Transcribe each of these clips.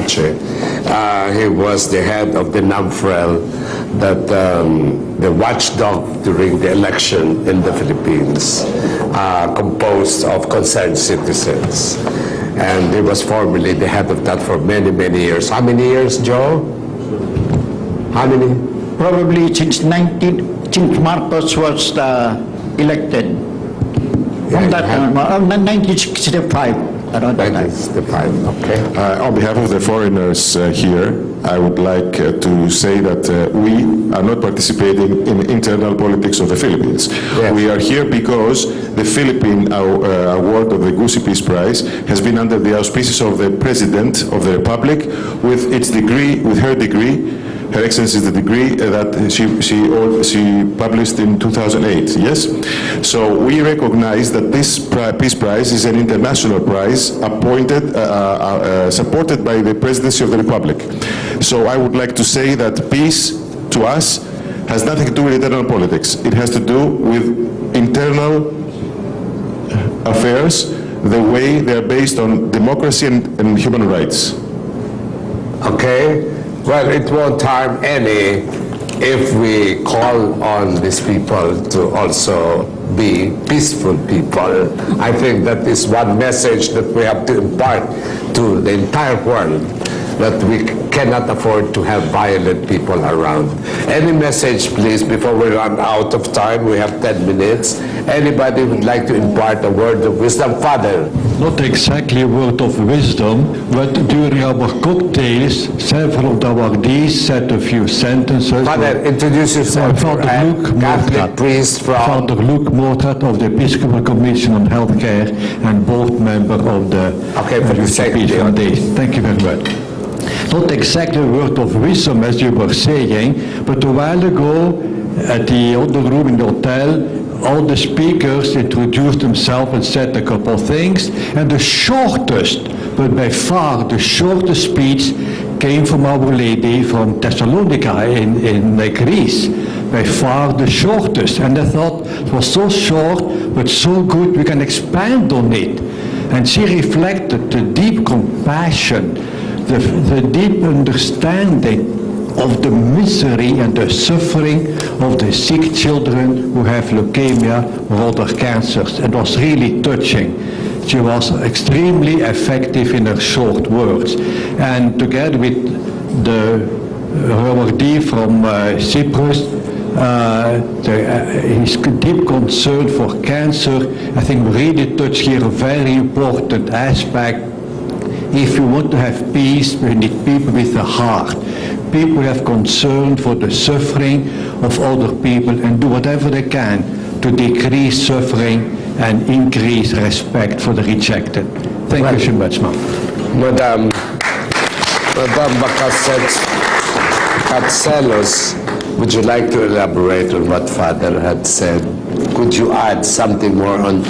country. He was the head of the NAMFREL, that the watchdog during the election in the Philippines, composed of concerned citizens. And he was formerly the head of that for many, many years. How many years, Joe? How many? Probably since Marcos was elected. From that time, 1965. Around that time. 1965, okay. On behalf of the foreigners here, I would like to say that we are not participating in internal politics of the Philippines. Yes. We are here because the Philippine award of the Gusi Peace Prize has been under the auspices of the President of the Republic with its degree, with her degree, Her Excellency, the degree that she published in 2008, yes? So we recognize that this Peace Prize is an international prize appointed, supported by the Presidency of the Republic. So I would like to say that peace, to us, has nothing to do with internal politics. It has to do with internal affairs, the way they are based on democracy and human rights. Okay. Well, it won't harm any if we call on these people to also be peaceful people. I think that is one message that we have to impart to the entire world, that we cannot afford to have violent people around. Any message, please, before we run out of time? We have 10 minutes. Anybody would like to impart a word of wisdom? Father. Not exactly a word of wisdom, but during our cocktails, several of the awardees said a few sentences. Father, introduce yourself. Father Luke Catholic priest from... Father Luke Mortrat of the Episcopal Commission on Healthcare and board member of the Peace Foundation. Thank you very much. Not exactly a word of wisdom, as you were saying, but a while ago at the other room in the hotel, all the speakers introduced themselves and said a couple of things, and the shortest, but by far the shortest speech came from Our Lady from Thessalonica in Greece. By far the shortest, and I thought it was so short but so good we can expand on it. And she reflected the deep compassion, the deep understanding of the misery and the suffering of the sick children who have leukemia or other cancers. It was really touching. She was extremely effective in her short words. And together with the awardee from Cyprus, his deep concern for cancer, I think really touched here a very important aspect. If you want to have peace, we need people with a heart. People who have concern for the suffering of other people and do whatever they can to decrease suffering and increase respect for the rejected. Thank you so much, ma'am. Madam Katselos, would you like to elaborate on what Father had said? Could you add something more on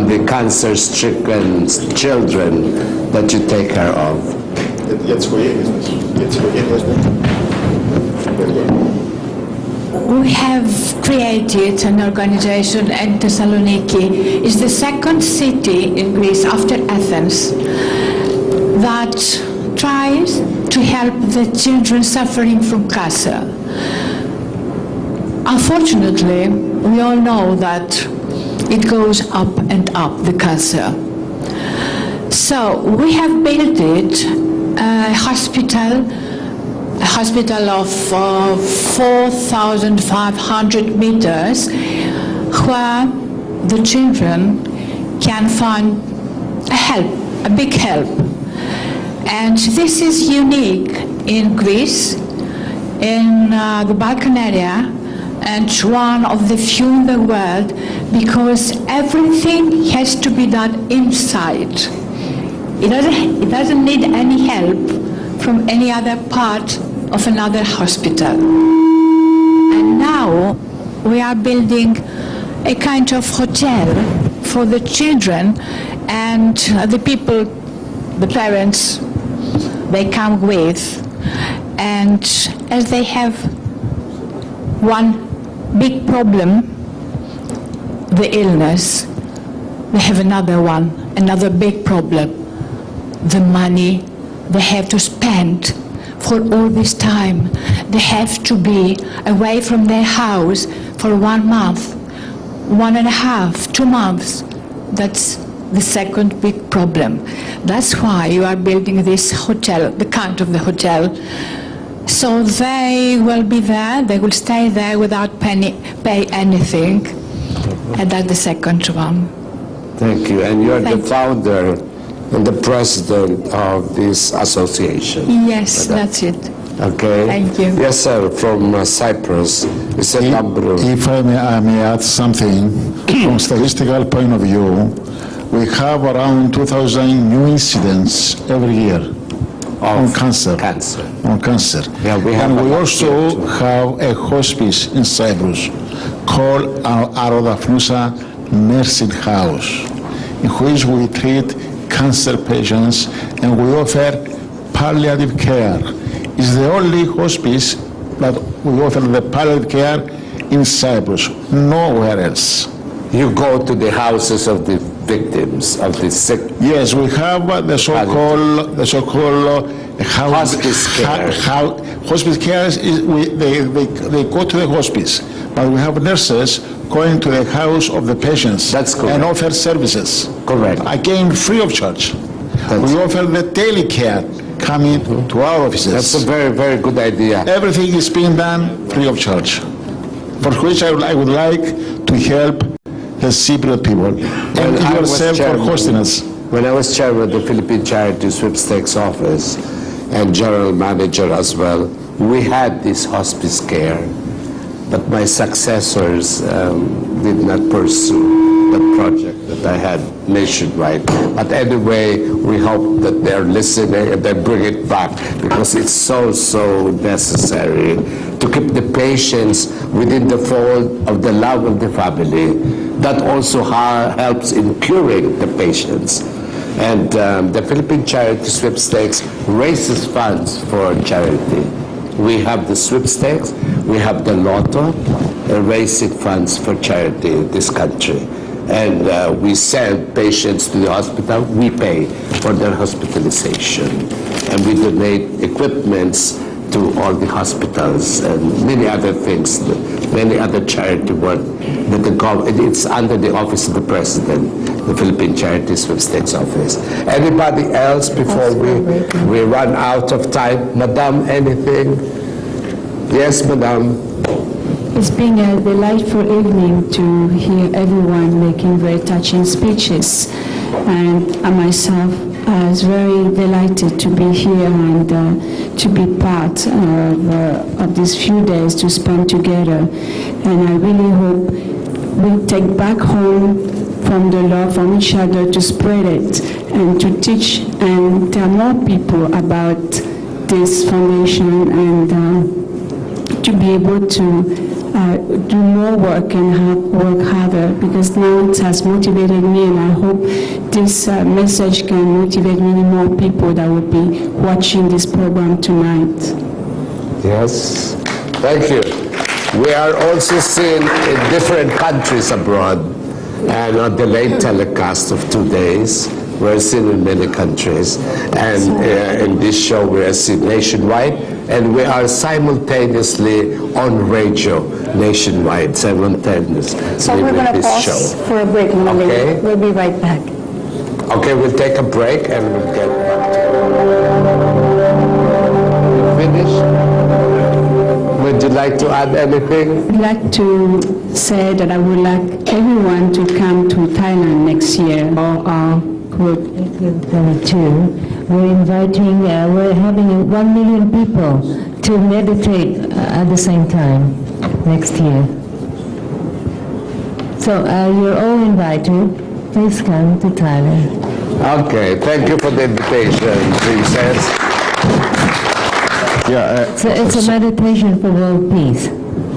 the cancer-stricken children that you take care of? We have created an organization at Thessaloniki. It's the second city in Greece after Athens that tries to help the children suffering from cancer. Unfortunately, we all know that it goes up and up, the cancer. So we have built it a hospital of 4,500 meters where the children can find a big help. And this is unique in Greece, in the Balkan area, and one of the few in the world, because everything has to be done inside. It doesn't need any help from any other part of another hospital. And now we are building a kind of hotel for the children, and the people, the parents, they come with. And as they have one big problem, the illness, they have another big problem, the money they have to spend for all this time. They have to be away from their house for 1 month, 1.5, 2 months. That's the second big problem. That's why you are building this hotel, the kind of the hotel. So they will be there, they will stay there without pay anything. And that's the second one. Thank you. And you're the Thank you. founder and the president of this association. Yes, that's it. Okay. Thank you. Yes, sir. From Cyprus, it's a number of... If I may add something, from statistical point of view, we have around 2,000 new incidents every year on cancer. On cancer. Yeah, we have and we about also here, too. have a hospice in Cyprus called Arodafnusa Nursing House, in which we treat cancer patients and we offer palliative care. It's the only hospice that we offer the palliative care in Cyprus, nowhere else. You go to the houses of the victims of the sick. Yes, we have the so-called Hospice care. Hospice care is they go to the hospice, but we have nurses going to the house of the patients. That's correct. And offer services. Correct. Again, free of charge. That's- We offer the daily care coming to our offices. That's a very, very good idea. Everything is being done free of charge, for which I would like to help the Cypriot people and When I was yourself for chairman- hosting us. When I was chairman of the Philippine Charity Sweepstakes Office and general manager as well, we had this hospice care, but my successors did not pursue the project that I had nationwide. But anyway, we hope that they're listening and they bring it back because it's so, so necessary to keep the patients within the fold of the love of the family. That also helps in curing the patients. And the Philippine Charity Sweepstakes raises funds for charity. We have the sweepstakes, we have the lotto, raising funds for charity in this country. And we send patients to the hospital, we pay for their hospitalization. And we donate equipments to all the hospitals and many other things, many other charity work that the government, it's under the office of the president, the Philippine Charity Sweepstakes Office. Anybody else before we run out of time? Madam, anything? Yes, Madam. It's been a delightful evening to hear everyone making very touching speeches. And I myself was very delighted to be here and to be part of these few days to spend together. And I really hope we take back home from the love from each other to spread it and to teach and tell more people about this foundation and to be able to do more work and work harder, because now it has motivated me, and I hope this message can motivate many more people that will be watching this program tonight. Yes, thank you. We are also seen in different countries abroad, and on the late telecast of 2 days, we're seen in many countries. And in this show, we are seen nationwide, and we are simultaneously on radio nationwide, simultaneously So we're going to with this pause show. for a break, Mali. Okay. We'll be right back. Okay, we'll take a break and we'll get back to you. Finished? Would you like to add anything? I'd like to say that I would like everyone to come to Thailand next year. Or group 22, we're having 1 million people to meditate at the same time next year. So you're all invited. Please come to Thailand. Okay, thank you for the invitation, Princess. Yeah, So it's a meditation for world peace.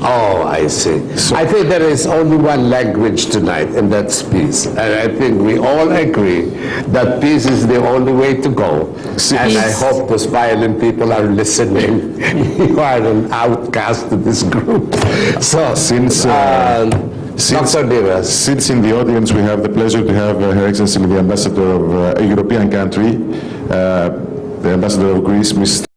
Oh, I see. I think there is only one language tonight, and that's peace. And I think we all agree that peace is the only way to go. And I hope those violent people are listening. You are an outcast to this group. So, Since Dr. Divas. Since in the audience we have the pleasure to have Her Excellency the Ambassador of a European country, the ambassador of Greece, Ms.